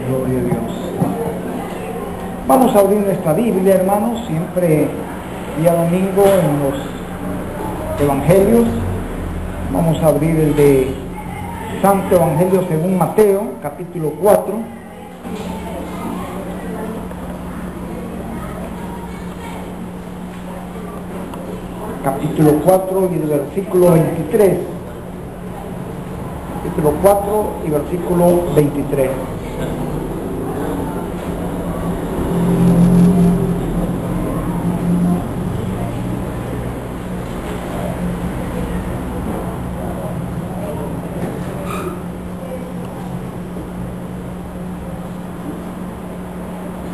Gloria a Dios. Vamos a abrir nuestra Biblia, hermanos, siempre día domingo en los Evangelios. Vamos a abrir el de Santo Evangelio según Mateo, capítulo 4. Capítulo 4 y el versículo 23. Capítulo 4 y versículo 23.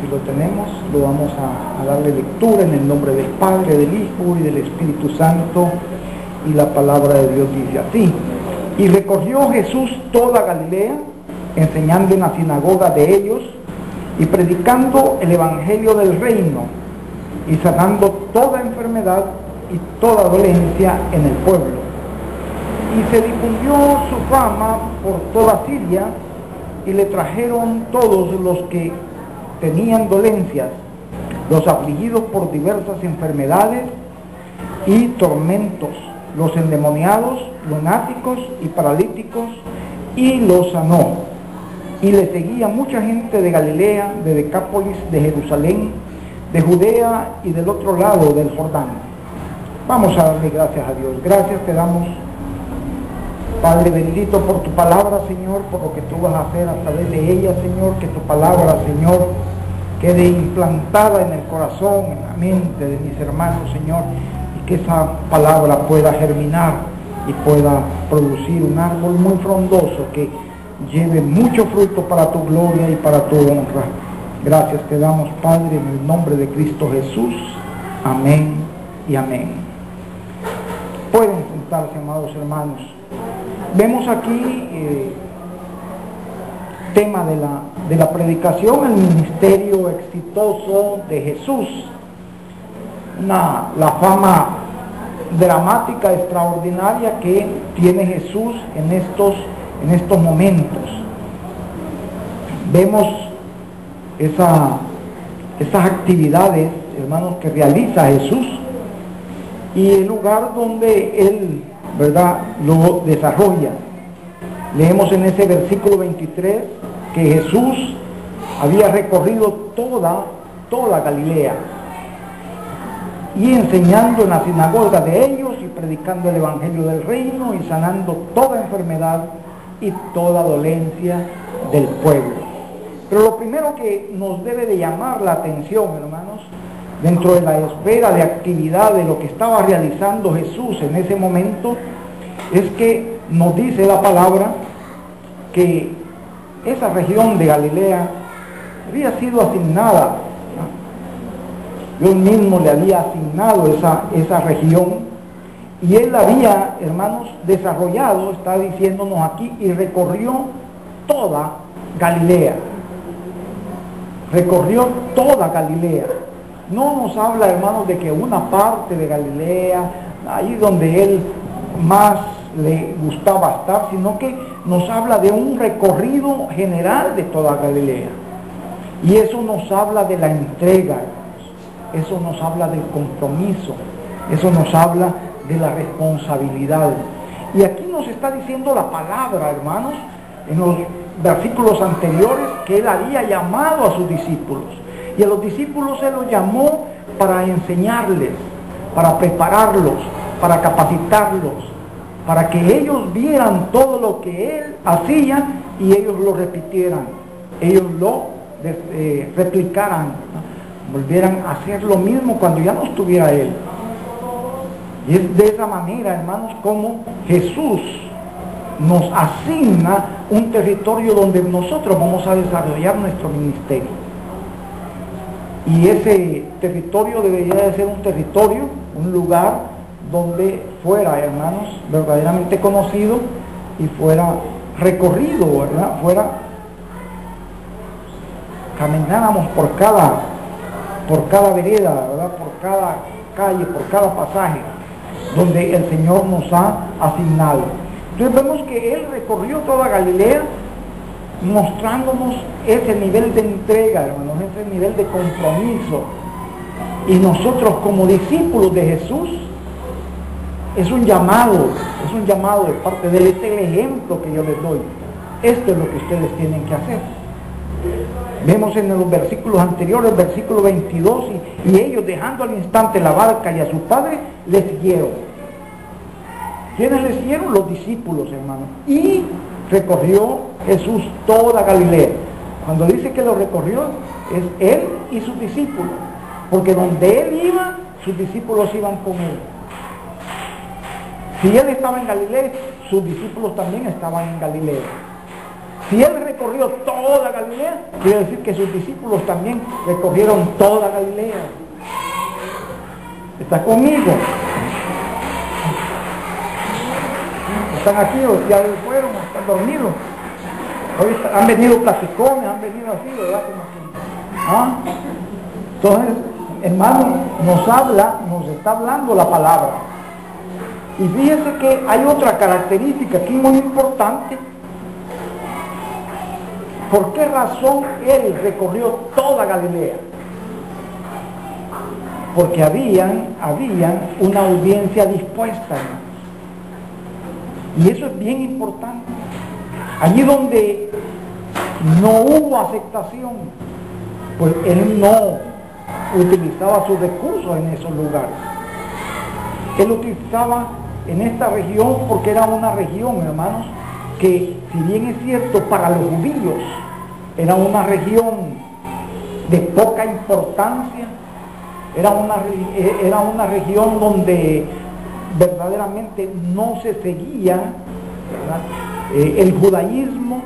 Si lo tenemos, lo vamos a darle lectura en el nombre del Padre, del Hijo y del Espíritu Santo. Y la palabra de Dios dice así: y recorrió Jesús toda Galilea, enseñando en la sinagoga de ellos y predicando el evangelio del reino y sanando toda enfermedad y toda dolencia en el pueblo. Y se difundió su fama por toda Siria, y le trajeron todos los que tenían dolencias, los afligidos por diversas enfermedades y tormentos, los endemoniados, lunáticos y paralíticos, y los sanó. Y le seguía mucha gente de Galilea, de Decápolis, de Jerusalén, de Judea y del otro lado del Jordán. Vamos a darle gracias a Dios. Gracias te damos, Padre bendito, por tu palabra, Señor, por lo que tú vas a hacer a través de ella, Señor. Que tu palabra, Señor, quede implantada en el corazón, en la mente de mis hermanos, Señor, y que esa palabra pueda germinar y pueda producir un árbol muy frondoso que lleve mucho fruto para tu gloria y para tu honra. Gracias te damos, Padre, en el nombre de Cristo Jesús. Amén y amén. Pueden sentarse, amados hermanos. Vemos aquí tema de la predicación, el ministerio exitoso de Jesús. La fama dramática, extraordinaria que tiene Jesús en estos momentos. Vemos esas actividades, hermanos, que realiza Jesús y el lugar donde Él, ¿verdad?, lo desarrolla. Leemos en ese versículo 23 que Jesús había recorrido toda Galilea y enseñando en la sinagoga de ellos y predicando el evangelio del reino y sanando toda enfermedad y toda dolencia del pueblo. Pero lo primero que nos debe de llamar la atención, hermanos, dentro de la esfera de actividad de lo que estaba realizando Jesús en ese momento, es que nos dice la palabra que esa región de Galilea había sido asignada, Dios mismo le había asignado esa región, y Él había, hermanos, desarrollado, está diciéndonos aquí, y recorrió toda Galilea. Recorrió toda Galilea. No nos habla, hermanos, de que una parte de Galilea, ahí donde Él más le gustaba estar, sino que nos habla de un recorrido general de toda Galilea. Y eso nos habla de la entrega, eso nos habla del compromiso, eso nos habla de la responsabilidad. Y aquí nos está diciendo la palabra, hermanos, en los versículos anteriores, que Él había llamado a sus discípulos. Y a los discípulos Él los llamó para enseñarles, para prepararlos, para capacitarlos, para que ellos vieran todo lo que Él hacía y ellos lo repitieran, ellos lo replicaran, ¿no?, volvieran a hacer lo mismo cuando ya no estuviera Él. Y es de esa manera, hermanos, como Jesús nos asigna un territorio donde nosotros vamos a desarrollar nuestro ministerio. Y ese territorio debería de ser un territorio, un lugar donde fuera, hermanos, verdaderamente conocido y fuera recorrido, ¿verdad? Camináramos por cada vereda, ¿verdad?, por cada calle, por cada pasaje donde el Señor nos ha asignado. Entonces vemos que Él recorrió toda Galilea mostrándonos ese nivel de entrega, hermanos, ese nivel de compromiso. Y nosotros como discípulos de Jesús, es un llamado de parte de él, este es el ejemplo que yo les doy. Esto es lo que ustedes tienen que hacer. Vemos en los versículos anteriores, versículo 22, y ellos dejando al instante la barca y a su padre, le siguieron. ¿Quiénes le siguieron? Los discípulos, hermanos. Y recorrió Jesús toda Galilea. Cuando dice que lo recorrió, es él y sus discípulos. Porque donde él iba, sus discípulos iban con él. Si él estaba en Galilea, sus discípulos también estaban en Galilea. Si él recorrió toda Galilea, quiere decir que sus discípulos también recorrieron toda Galilea. ¿Está conmigo? ¿Están aquí o ya fueron? ¿Están dormidos? Hoy han venido platicones, han venido así, ¿verdad? ¿Ah? Entonces, hermano, nos está hablando la palabra. Y fíjese que hay otra característica aquí muy importante. ¿Por qué razón él recorrió toda Galilea? Porque habían una audiencia dispuesta, hermano. Y eso es bien importante. Allí donde no hubo aceptación, pues él no utilizaba sus recursos en esos lugares. Él utilizaba en esta región porque era una región, hermanos, que si bien es cierto para los judíos era una región de poca importancia, era una región donde verdaderamente no se seguía, ¿verdad?, el judaísmo,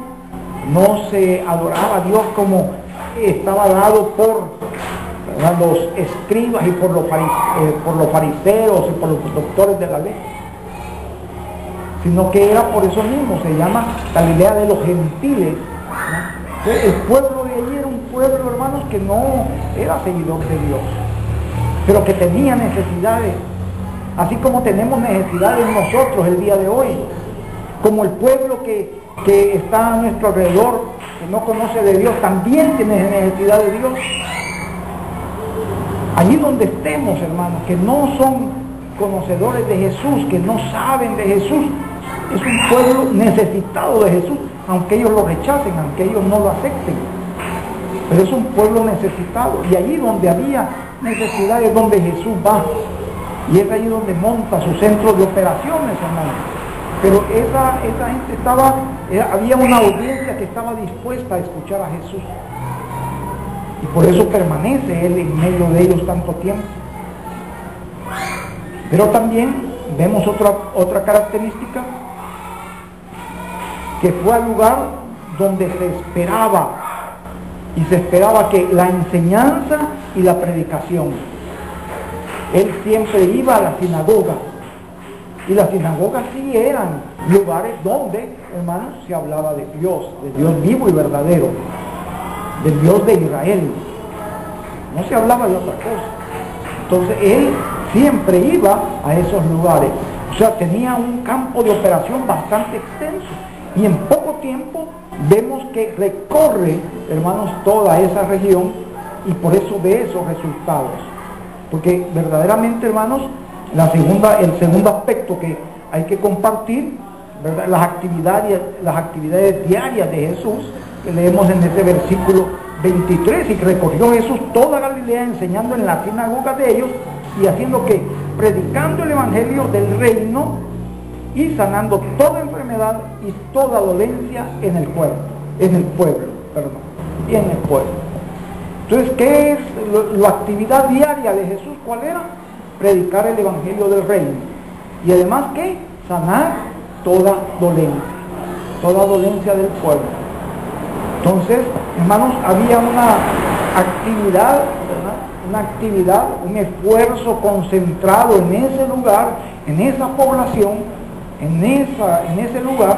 no se adoraba a Dios como estaba dado por, ¿verdad?, los escribas y por los fariseos y por los doctores de la ley, sino que era por eso mismo, se llama Galilea de los gentiles, ¿no? Entonces, el pueblo de allí era un pueblo, hermanos, que no era seguidor de Dios, pero que tenía necesidades, así como tenemos necesidades nosotros el día de hoy, como el pueblo que está a nuestro alrededor, que no conoce de Dios, también tiene necesidad de Dios. Allí donde estemos, hermanos, que no son conocedores de Jesús, que no saben de Jesús, es un pueblo necesitado de Jesús, aunque ellos lo rechacen, aunque ellos no lo acepten, pero es un pueblo necesitado. Y allí donde había necesidades, donde Jesús va, y es allí donde monta su centro de operaciones, hermanos. Pero esa gente había una audiencia que estaba dispuesta a escuchar a Jesús, y por eso permanece él en medio de ellos tanto tiempo. Pero también vemos otra característica, que fue al lugar donde se esperaba que la enseñanza y la predicación. Él siempre iba a la sinagoga, y las sinagogas sí eran lugares donde, hermanos, se hablaba de Dios vivo y verdadero, del Dios de Israel. No se hablaba de otra cosa. Entonces él siempre iba a esos lugares, o sea, tenía un campo de operación bastante extenso, y en poco tiempo vemos que recorre, hermanos, toda esa región, y por eso ve esos resultados. Porque verdaderamente, hermanos, el segundo aspecto que hay que compartir, ¿verdad?, las actividades diarias de Jesús, que leemos en ese versículo 23, y que recorrió Jesús toda Galilea, enseñando en la sinagoga de ellos, y haciendo que, predicando el evangelio del reino, y sanando toda enfermedad y toda dolencia en el pueblo. Entonces, ¿qué es la actividad diaria de Jesús? ¿Cuál era? Predicar el evangelio del reino. Y además, ¿qué? Sanar toda dolencia del pueblo. Entonces, hermanos, había una actividad, ¿verdad?, un esfuerzo concentrado en ese lugar, en esa población, en ese lugar,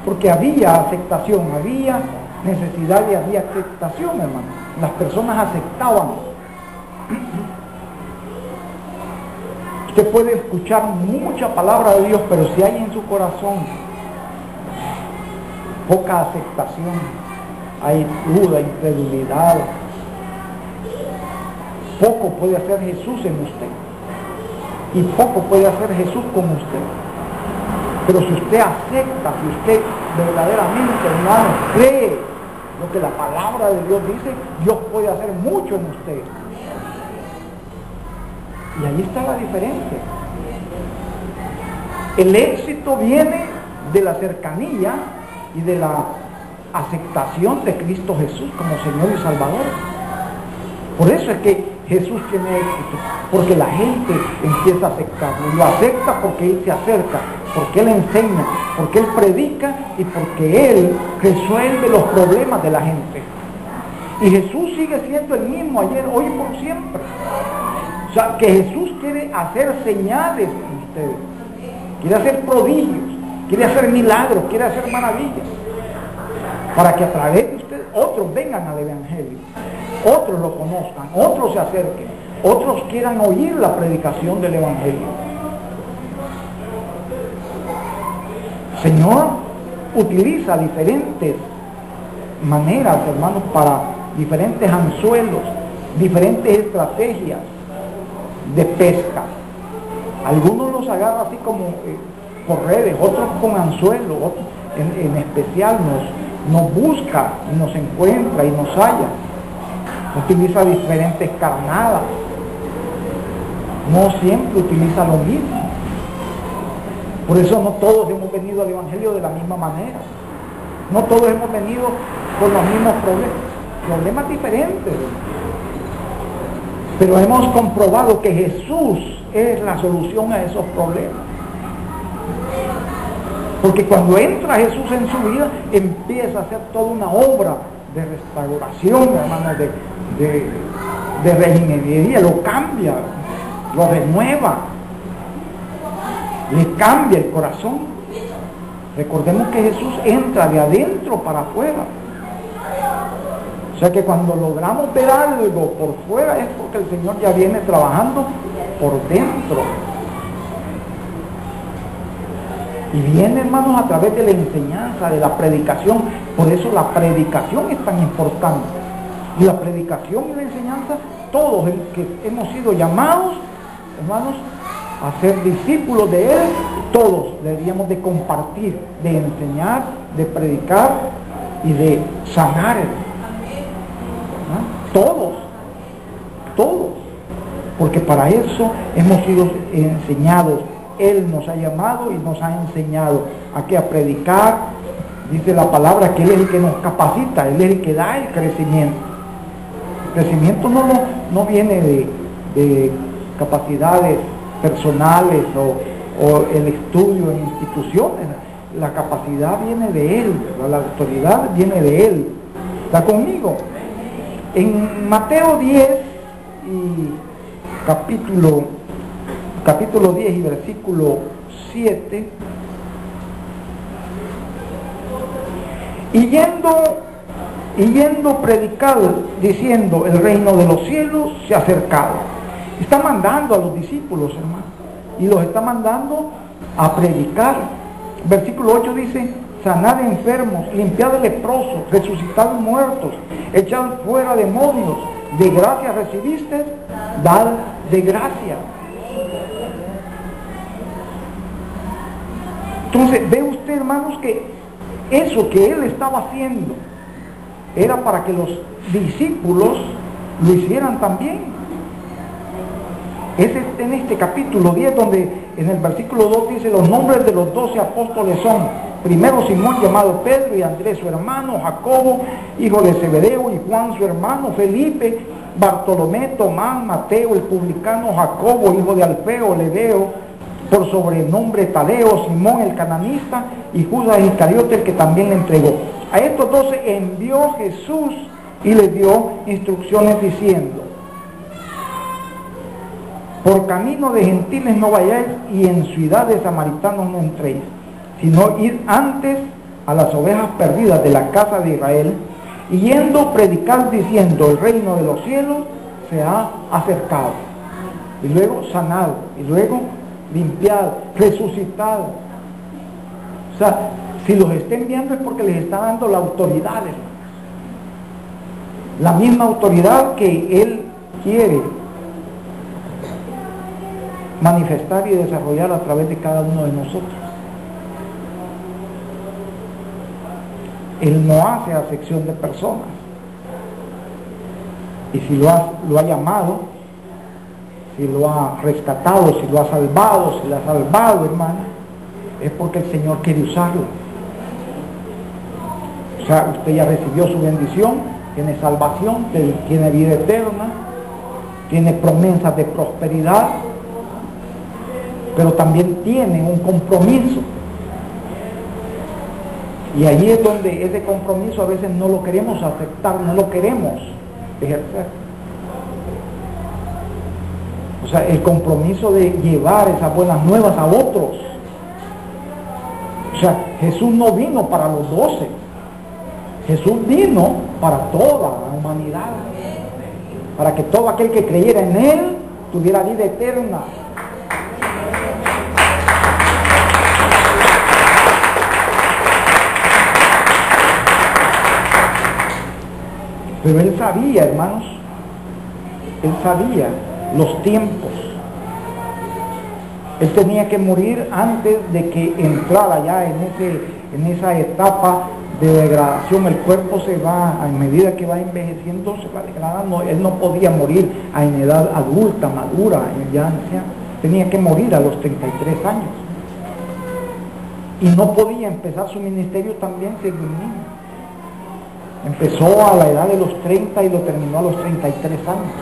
porque había aceptación, había necesidad y había aceptación, hermano. Las personas aceptaban. Usted puede escuchar mucha palabra de Dios, pero si hay en su corazón poca aceptación, hay duda, incredulidad. Poco puede hacer Jesús en usted y poco puede hacer Jesús con usted. Pero si usted acepta, si usted verdaderamente, hermano, cree lo que la palabra de Dios dice, Dios puede hacer mucho en usted. Y ahí está la diferencia. El éxito viene de la cercanía y de la aceptación de Cristo Jesús como Señor y Salvador. Por eso es que Jesús tiene éxito, porque la gente empieza a aceptarlo. Lo acepta porque Él se acerca, porque Él enseña, porque Él predica y porque Él resuelve los problemas de la gente. Y Jesús sigue siendo el mismo ayer, hoy y por siempre. O sea, que Jesús quiere hacer señales en ustedes, quiere hacer prodigios, quiere hacer milagros, quiere hacer maravillas, para que a través de ustedes otros vengan al Evangelio, otros lo conozcan, otros se acerquen, otros quieran oír la predicación del Evangelio. El Señor utiliza diferentes maneras, hermanos, para diferentes anzuelos, diferentes estrategias de pesca. Algunos los agarra así como por redes, otros con anzuelos, otros en especial nos busca y nos encuentra y nos halla. Utiliza diferentes carnadas, no siempre utiliza lo mismo. Por eso no todos hemos venido al Evangelio de la misma manera, no todos hemos venido con los mismos problemas diferentes, pero hemos comprobado que Jesús es la solución a esos problemas. Porque cuando entra Jesús en su vida, empieza a hacer toda una obra de restauración, hermanos, de reingeniería, lo cambia, lo renueva, le cambia el corazón. Recordemos que Jesús entra de adentro para afuera. O sea que cuando logramos ver algo por fuera es porque el Señor ya viene trabajando por dentro. Y viene, hermanos, a través de la enseñanza, de la predicación. Por eso la predicación es tan importante. Y la predicación y la enseñanza, todos los que hemos sido llamados, hermanos, a ser discípulos de Él, todos deberíamos de compartir, de enseñar, de predicar y de sanar. Todos, porque para eso hemos sido enseñados. Él nos ha llamado y nos ha enseñado a predicar. Dice la palabra que Él es el que nos capacita, Él es el que da el crecimiento. El crecimiento no viene de capacidades personales o el estudio en instituciones. La capacidad viene de Él, la autoridad viene de Él. ¿Está conmigo? En Mateo 10 y capítulo 10 y versículo 7, y yendo predicar, diciendo, el reino de los cielos se ha acercado. Está mandando a los discípulos, hermano, y los está mandando a predicar. Versículo 8 dice, sanad enfermos, limpiad leprosos, resucitad muertos, echad fuera demonios, de gracia recibiste, dad de gracia. Entonces ve usted, hermanos, que eso que Él estaba haciendo era para que los discípulos lo hicieran también. Es en este capítulo 10 donde en el versículo 2 dice, los nombres de los 12 apóstoles son: primero Simón llamado Pedro, y Andrés su hermano, Jacobo hijo de Zebedeo, y Juan su hermano, Felipe, Bartolomé, Tomás, Mateo el publicano, Jacobo hijo de Alfeo, Lebeo por sobrenombre Tadeo, Simón el cananista, y Judas Iscariote el que también le entregó. A estos 12 envió Jesús y les dio instrucciones diciendo: por camino de gentiles no vayáis, y en ciudad de samaritanos no entréis, sino id antes a las ovejas perdidas de la casa de Israel, y yendo predicar diciendo, el reino de los cielos se ha acercado. Y luego sanado, y luego limpiado, resucitado. O sea, Si los está enviando es porque les está dando la autoridad, hermanos. La misma autoridad que Él quiere manifestar y desarrollar a través de cada uno de nosotros. Él no hace acepción de personas. Y si lo ha llamado, si lo ha rescatado, si lo ha salvado, si lo ha salvado, hermano, es porque el Señor quiere usarlo. O sea, usted ya recibió su bendición, tiene salvación, tiene vida eterna, tiene promesas de prosperidad, pero también tiene un compromiso. Y allí es donde ese compromiso a veces no lo queremos aceptar, no lo queremos ejercer. O sea, el compromiso de llevar esas buenas nuevas a otros. O sea, Jesús no vino para los 12. Jesús vino para toda la humanidad. Para que todo aquel que creyera en Él tuviera vida eterna. Pero Él sabía, hermanos, Él sabía los tiempos. Él tenía que morir antes de que entrara ya en esa etapa de degradación. El cuerpo se va, a medida que va envejeciendo, se va degradando. Él no podía morir en edad adulta, madura, ya anciano. Tenía que morir a los 33 años. Y no podía empezar su ministerio también siendo un niño. Empezó a la edad de los 30 y lo terminó a los 33 años.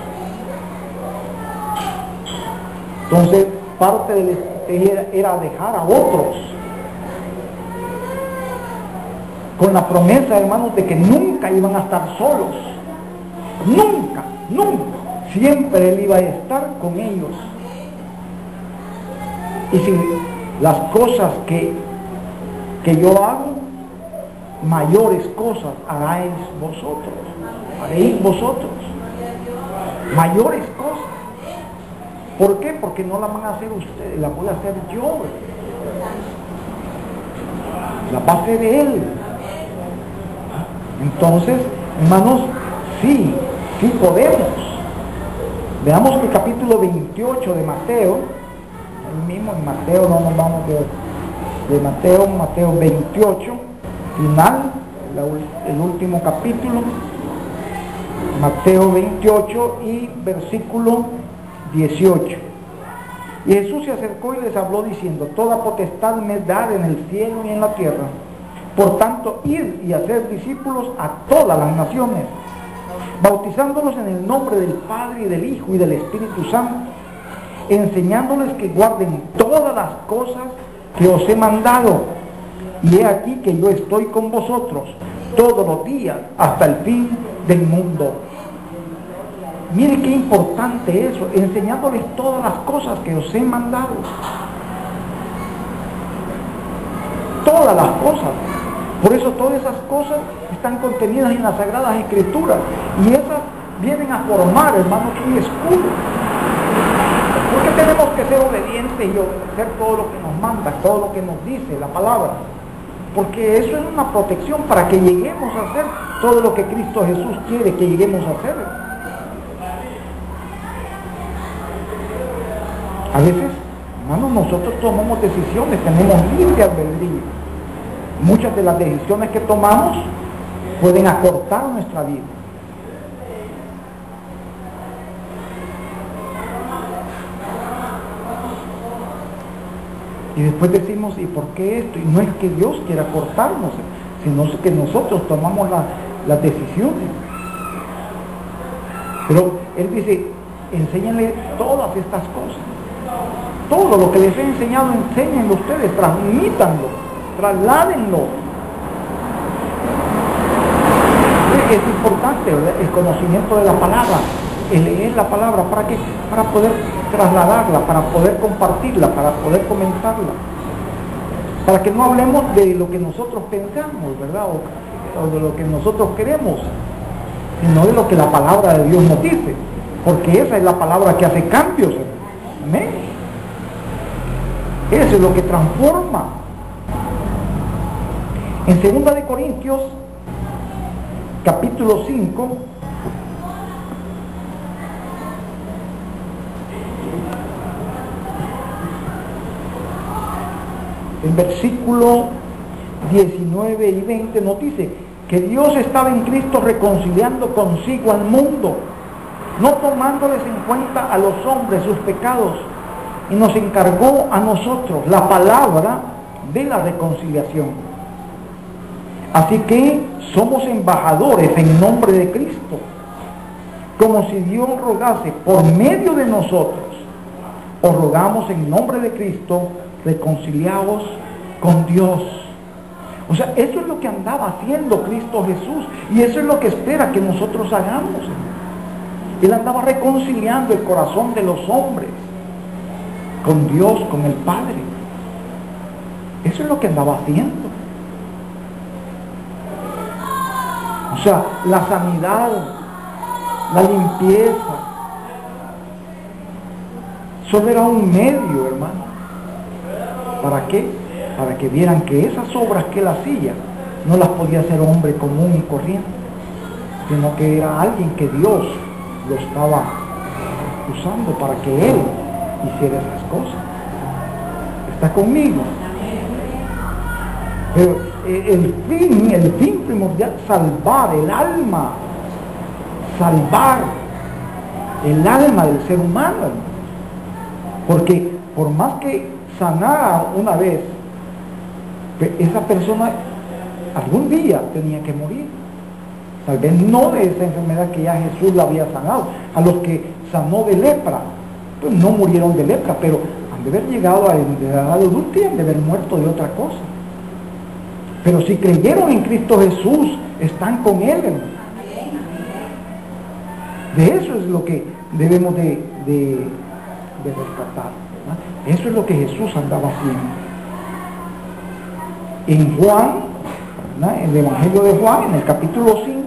Entonces, parte de la estrategia era dejar a otros con la promesa, hermanos, de que nunca iban a estar solos. Nunca, nunca. Siempre Él iba a estar con ellos. Y si las cosas que yo hago, mayores cosas haréis vosotros, mayores cosas. ¿Por qué? Porque no las van a hacer ustedes, las voy a hacer yo, las va a hacer Él. Entonces, hermanos, sí podemos. Veamos el capítulo 28 de Mateo, el mismo en Mateo, no nos vamos de Mateo 28, final, el último capítulo, Mateo 28 y versículo 18. Y Jesús se acercó y les habló diciendo: toda potestad me es dada en el cielo y en la tierra. Por tanto, id y hacer discípulos a todas las naciones, bautizándolos en el nombre del Padre y del Hijo y del Espíritu Santo, enseñándoles que guarden todas las cosas que os he mandado. Y he aquí que yo estoy con vosotros todos los días hasta el fin del mundo. Mire qué importante eso, enseñándoles todas las cosas que os he mandado. Todas las cosas. Por eso todas esas cosas están contenidas en las Sagradas Escrituras. Y esas vienen a formar, hermanos, un escudo. Porque tenemos que ser obedientes y hacer todo lo que nos manda, todo lo que nos dice la palabra. Porque eso es una protección para que lleguemos a hacer todo lo que Cristo Jesús quiere que lleguemos a hacer. A veces, hermanos, nosotros tomamos decisiones, tenemos libre albedrío. Muchas de las decisiones que tomamos pueden acortar nuestra vida. Y después decimos, ¿y por qué esto? Y no es que Dios quiera cortarnos, sino que nosotros tomamos las decisiones. Pero Él dice, enséñenle todas estas cosas. Todo lo que les he enseñado, enséñenlo ustedes, transmítanlo, trasládenlo. Es importante, ¿verdad?, el conocimiento de la palabra, el leer la palabra, ¿para qué? Para poder trasladarla, para poder compartirla, para poder comentarla, para que no hablemos de lo que nosotros pensamos, ¿verdad?, o de lo que nosotros queremos, sino de lo que la palabra de Dios nos dice, porque esa es la palabra que hace cambios. Amén. Eso es lo que transforma. En 2 de Corintios, capítulo 5, el versículo 19 y 20 nos dice que Dios estaba en Cristo reconciliando consigo al mundo, no tomándoles en cuenta a los hombres sus pecados, y nos encargó a nosotros la palabra de la reconciliación. Así que somos embajadores en nombre de Cristo, como si Dios rogase por medio de nosotros. Os rogamos en nombre de Cristo, reconciliaos con Dios. O sea, eso es lo que andaba haciendo Cristo Jesús, y eso es lo que espera que nosotros hagamos. Él andaba reconciliando el corazón de los hombres con Dios, con el Padre. Eso es lo que andaba haciendo. O sea, la sanidad, la limpieza, solo era un medio, hermano. ¿Para qué? Para que vieran que esas obras que él hacía no las podía hacer hombre común y corriente, sino que era alguien que Dios lo estaba usando para que él hiciera esas cosas. ¿Está conmigo? Pero el fin primordial, salvar el alma del ser humano, porque por más que sanara una vez, esa persona algún día tenía que morir. Tal vez no de esa enfermedad que ya Jesús la había sanado. A los que sanó de lepra, pues no murieron de lepra, pero han de haber llegado a la edad adulta y han de haber muerto de otra cosa. Pero si creyeron en Cristo Jesús, están con Él, hermano. De eso es lo que debemos de rescatar, ¿verdad? Eso es lo que Jesús andaba haciendo. En Juan, ¿verdad?, en el Evangelio de Juan, en el capítulo 5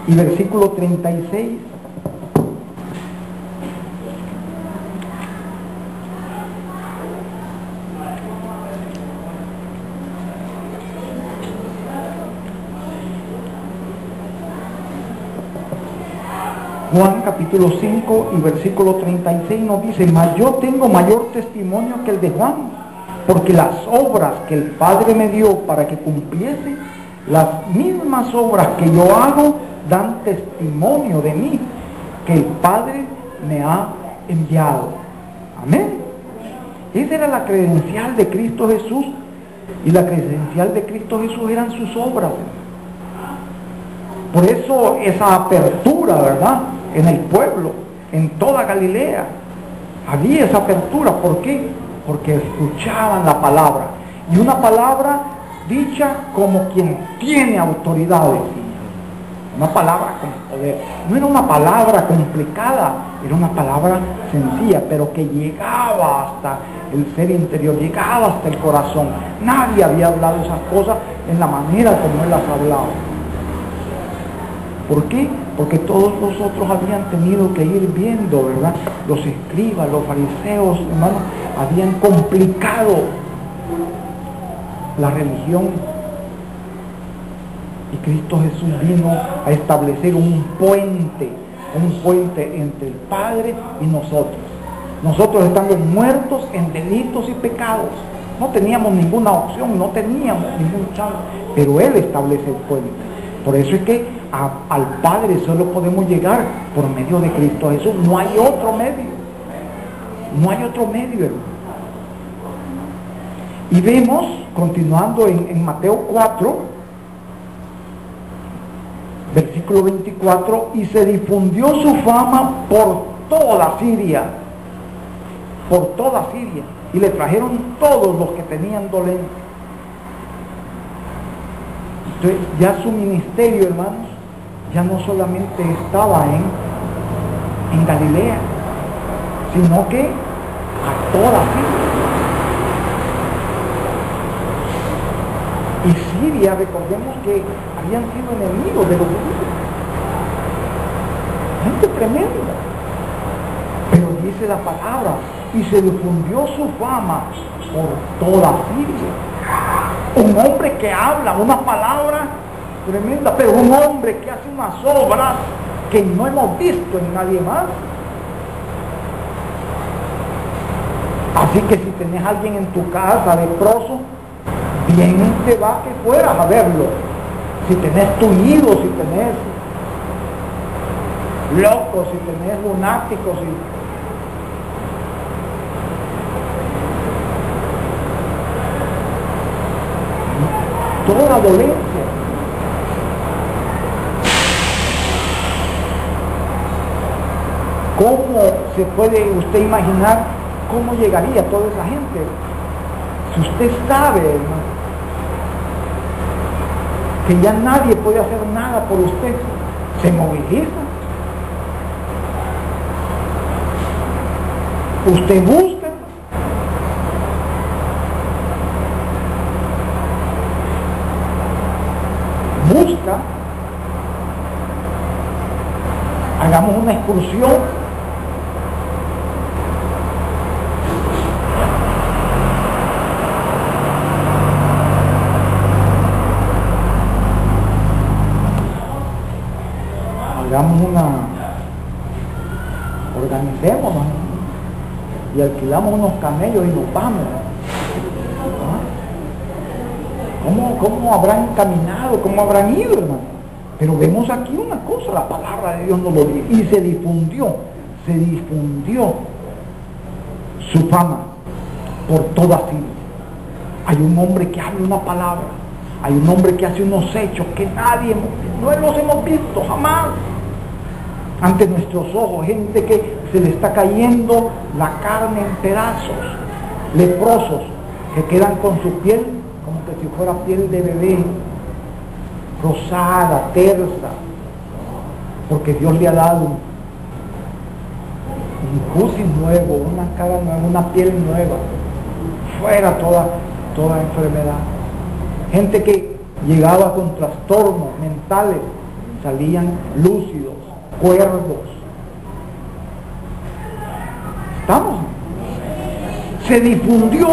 y versículo 36, Juan capítulo 5 y versículo 36 nos dice: mas yo tengo mayor testimonio que el de Juan, porque las obras que el Padre me dio para que cumpliese, las mismas obras que yo hago, dan testimonio de mí, que el Padre me ha enviado. Amén. Esa era la credencial de Cristo Jesús, y la credencial de Cristo Jesús eran sus obras. Por eso esa apertura, ¿verdad?, en el pueblo, en toda Galilea, había esa apertura. ¿Por qué? Porque escuchaban la palabra, y una palabra dicha como quien tiene autoridad, una palabra con poder. No era una palabra complicada, era una palabra sencilla, pero que llegaba hasta el ser interior, llegaba hasta el corazón. Nadie había hablado esas cosas en la manera como él las hablaba. ¿Por qué? Porque todos los otros habían tenido que ir viendo, ¿verdad? Los escribas, los fariseos, hermanos, habían complicado la religión, y Cristo Jesús vino a establecer un puente entre el Padre y nosotros. Nosotros estando muertos en delitos y pecados, no teníamos ninguna opción, no teníamos ningún chance, pero Él establece el puente. Por eso es que al Padre solo podemos llegar por medio de Cristo Jesús. No hay otro medio. No hay otro medio, hermano. Y vemos, continuando en Mateo 4, versículo 24, y se difundió su fama por toda Siria. Por toda Siria. Y le trajeron todos los que tenían dolencia. Entonces, ya su ministerio, hermanos, ya no solamente estaba en Galilea, sino que a toda Siria. Y Siria, recordemos que habían sido enemigos de los judíos. Gente tremenda. Pero dice la palabra y se difundió su fama por toda Siria. Un hombre que habla una palabra tremenda, pero un hombre que hace unas obras que no hemos visto en nadie más. Así que si tenés a alguien en tu casa leproso, bien te va que fueras a verlo. Si tenés tullidos, si tenés locos, si tenés lunáticos, toda dolencia. ¿Cómo se puede usted imaginar cómo llegaría toda esa gente? Si usted sabe, hermano, que ya nadie puede hacer nada por usted, se moviliza. Usted busca. Hagamos una excursión. Organicémonos y alquilamos unos camellos y nos vamos. ¿Cómo habrán caminado? ¿Cómo habrán ido, hermano? Pero vemos aquí una cosa, la palabra de Dios nos lo dice, y se difundió su fama por toda Siria. Hay un hombre que habla una palabra, hay un hombre que hace unos hechos que no los hemos visto jamás ante nuestros ojos, gente que se le está cayendo la carne en pedazos, leprosos que quedan con su piel como que si fuera piel de bebé, rosada, tersa, porque Dios le ha dado un cutis nuevo, una cara nueva, una piel nueva, fuera toda enfermedad. Gente que llegaba con trastornos mentales, salían lúcidos, cuerdos. ¿Estamos? Se difundió.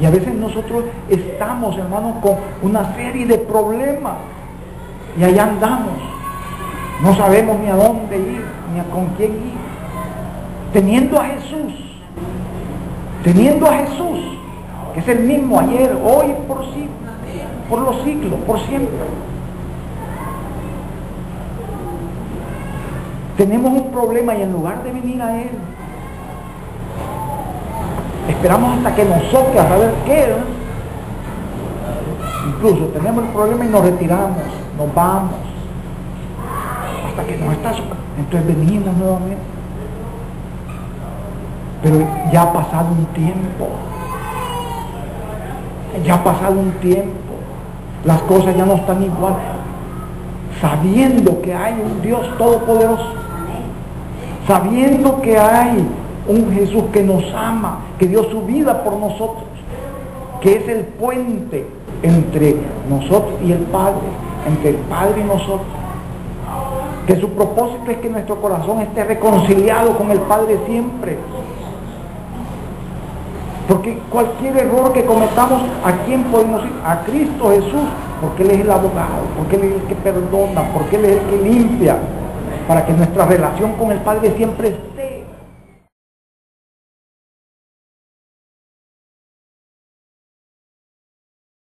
Y a veces nosotros estamos, hermanos, con una serie de problemas y allá andamos. No sabemos ni a dónde ir, ni a con quién ir. Teniendo a Jesús, que es el mismo ayer, hoy, por los siglos, por siempre. Tenemos un problema y en lugar de venir a Él, esperamos hasta que nos soque a saber qué, ¿no? Incluso tenemos el problema y nos retiramos, nos vamos, hasta que nos está socando. Entonces venimos nuevamente. Pero ya ha pasado un tiempo. Las cosas ya no están igual. Sabiendo que hay un Dios todopoderoso, sabiendo que hay un Jesús que nos ama, que dio su vida por nosotros, que es el puente entre nosotros y el Padre, entre el Padre y nosotros, que su propósito es que nuestro corazón esté reconciliado con el Padre siempre. Porque cualquier error que cometamos, ¿a quién podemos ir? A Cristo Jesús, porque Él es el abogado, porque Él es el que perdona, porque Él es el que limpia, para que nuestra relación con el Padre siempre esté